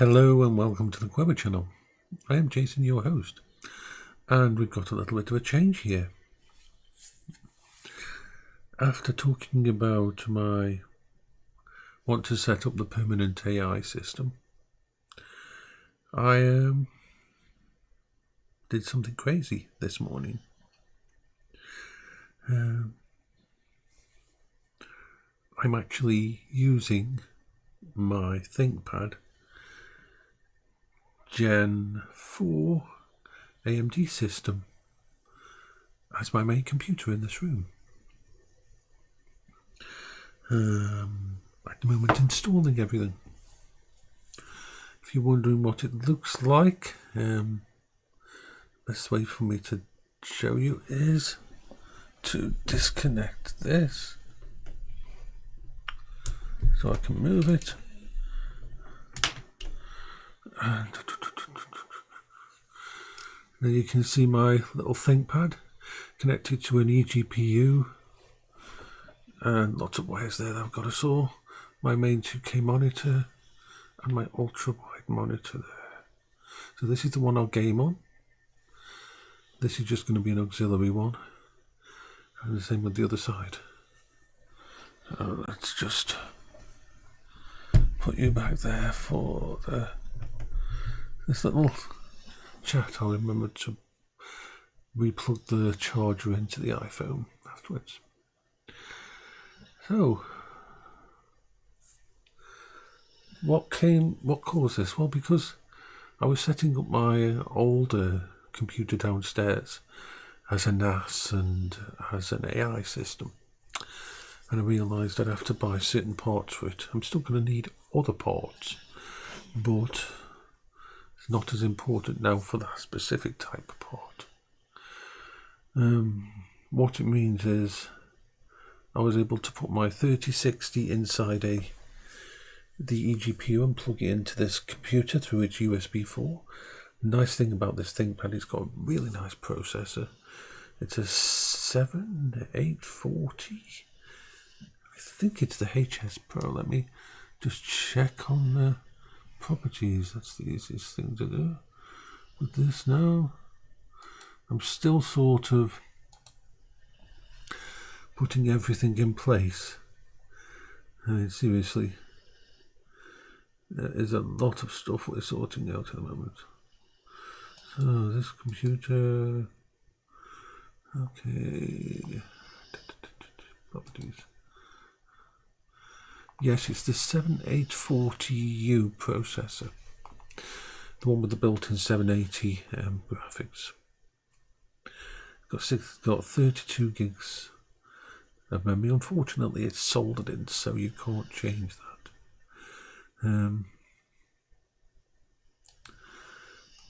Hello and welcome to the Queber channel. I am Jason, your host, and we've got a little bit of a change here. After talking about my want to set up the permanent AI system, I did something crazy this morning. I'm actually using my ThinkPad Gen 4 AMD system as my main computer in this room. At the moment installing everything. If you're wondering what it looks like, best way for me to show you is to disconnect this so I can move it. And then you can see my little ThinkPad connected to an eGPU and lots of wires there that I've got to saw. My main 2K monitor and my ultra-wide monitor there. So this is the one I'll game on. This is just going to be an auxiliary one. And the same with the other side. So let's just put you back there for this little chat. I'll remember to replug the charger into the iPhone afterwards. So, what caused this? Well, because I was setting up my older computer downstairs as a NAS and as an AI system, and I realised I'd have to buy certain parts for it. I'm still going to need other parts, but it's not as important now for that specific type of part. What it means is I was able to put my 3060 inside the eGPU and plug it into this computer through its USB 4. The nice thing about this ThinkPad, it's got a really nice processor. It's a 7840. I think it's the HS Pro. Let me just check on the properties. That's the easiest thing to do with this now. I'm still sort of putting everything in place. I mean, seriously, there is a lot of stuff we're sorting out at the moment. So this computer, okay, properties. Yes, it's the 7840U processor, the one with the built-in 780 graphics. Got 32 gigs of memory. Unfortunately, it's soldered in, so you can't change that.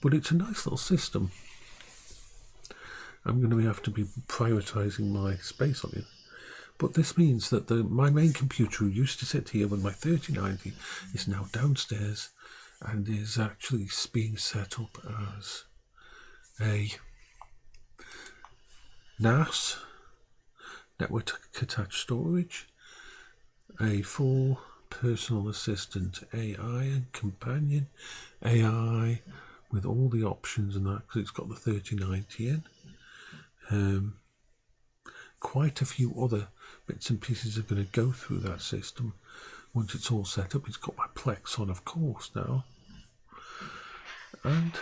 But it's a nice little system. I'm going to have to be prioritising my space on it. But this means that my main computer, who used to sit here with my 3090, is now downstairs and is actually being set up as a NAS, network attached storage, a full personal assistant AI and companion AI with all the options and that, because it's got the 3090 in. Quite a few other bits and pieces are going to go through that system once it's all set up. It's got my Plex on, of course, now. And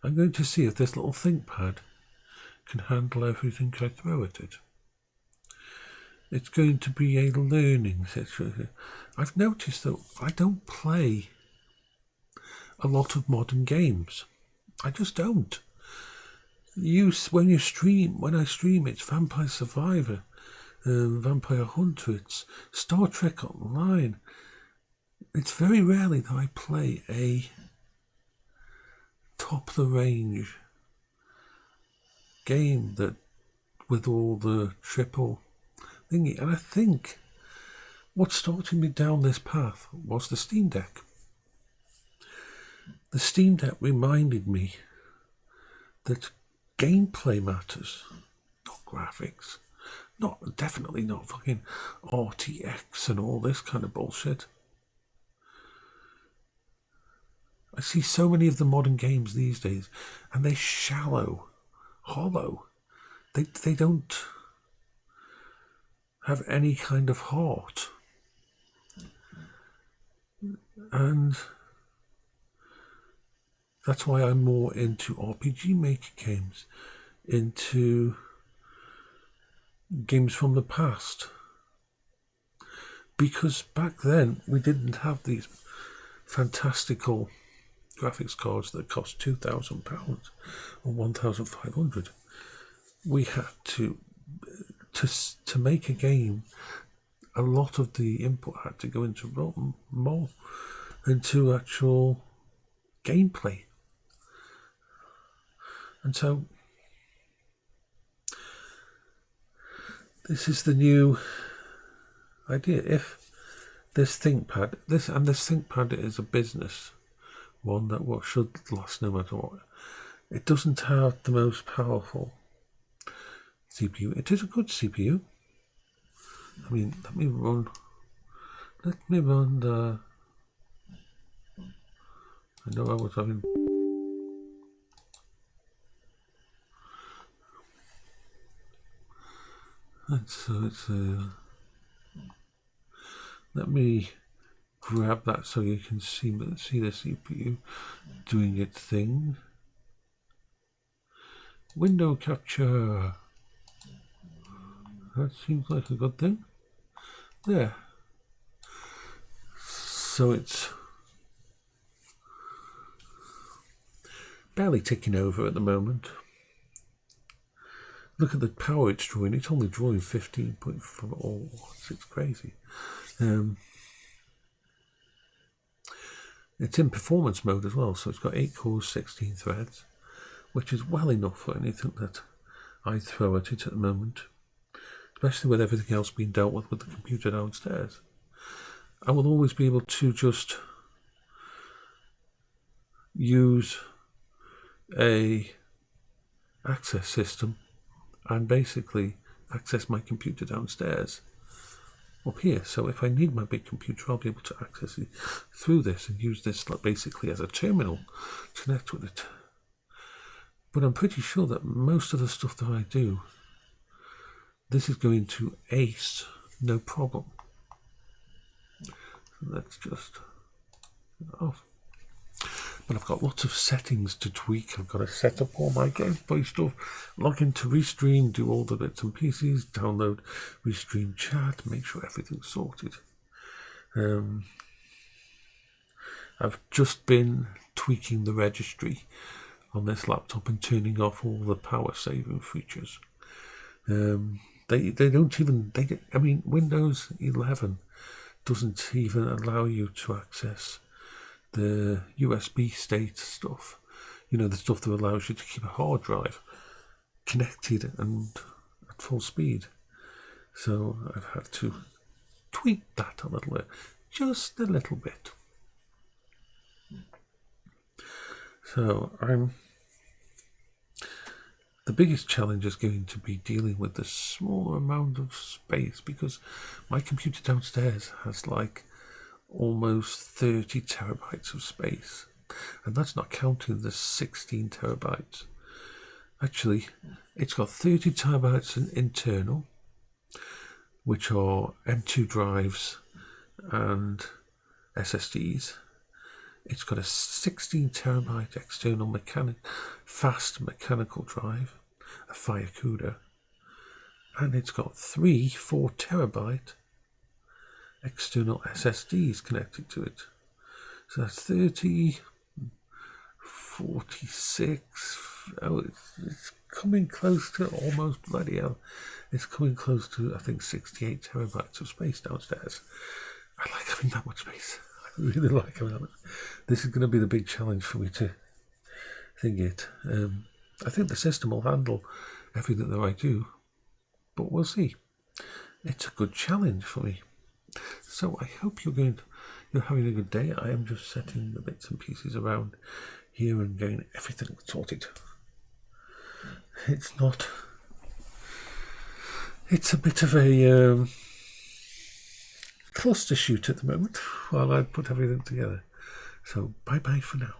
I'm going to see if this little ThinkPad can handle everything I throw at it. It's going to be a learning situation. I've noticed that I don't play a lot of modern games. I just don't. When I stream, it's Vampire Survivor, Vampire Hunter, it's Star Trek Online. It's very rarely that I play a top of the range game that with all the triple thingy. And I think what started me down this path was the Steam Deck. The Steam Deck reminded me that gameplay matters, not graphics. Definitely not fucking RTX and all this kind of bullshit. I see so many of the modern games these days, and they're shallow, hollow. They don't have any kind of heart. And that's why I'm more into RPG Maker games, into games from the past. Because back then, we didn't have these fantastical graphics cards that cost £2,000 or £1,500. We had to make a game. A lot of the input had to go into more into actual gameplay, and so this is the new idea. If this ThinkPad, this ThinkPad is a business one that should last no matter what. It doesn't have the most powerful CPU. It is a good CPU. I mean, let me run the. I know I was having. Let me grab that so you can see the CPU doing its thing. Window capture. That seems like a good thing. There. So it's barely ticking over at the moment. Look at the power it's drawing. It's only drawing 15.4. It's crazy. It's in performance mode as well, so it's got 8 cores, 16 threads, which is well enough for anything that I throw at it at the moment, especially with everything else being dealt with the computer downstairs. I will always be able to just use a access system and basically access my computer downstairs up here. So if I need my big computer, I'll be able to access it through this and use this basically as a terminal to connect with it. But I'm pretty sure that most of the stuff that I do, this is going to ace no problem. So let's just off. But I've got lots of settings to tweak. I've got to set up all my gameplay stuff, log into Restream, do all the bits and pieces, download Restream chat, make sure everything's sorted. I've just been tweaking the registry on this laptop and turning off all the power saving features. They don't even, I mean, Windows 11 doesn't even allow you to access the USB state stuff, you know, the stuff that allows you to keep a hard drive connected and at full speed. So I've had to tweak that a little bit, just a little bit. So the biggest challenge is going to be dealing with the smaller amount of space, because my computer downstairs has like almost 30 terabytes of space, and that's not counting the 16 terabytes. Actually, it's got 30 terabytes in internal, which are M2 drives and SSDs. It's got a 16 terabyte external fast mechanical drive, a fire CUDA, and it's got 4 terabyte external SSDs connected to it. So that's 30, 46. Oh, it's coming close to almost, bloody hell. It's coming close to, I think, 68 terabytes of space downstairs. I like having that much space. I really like having that much. This is going to be the big challenge for me to think it. I think the system will handle everything that I do, but we'll see. It's a good challenge for me. So I hope you're having a good day. I am just setting the bits and pieces around here and getting everything sorted. It's a bit of a cluster shoot at the moment while I put everything together. So bye bye for now.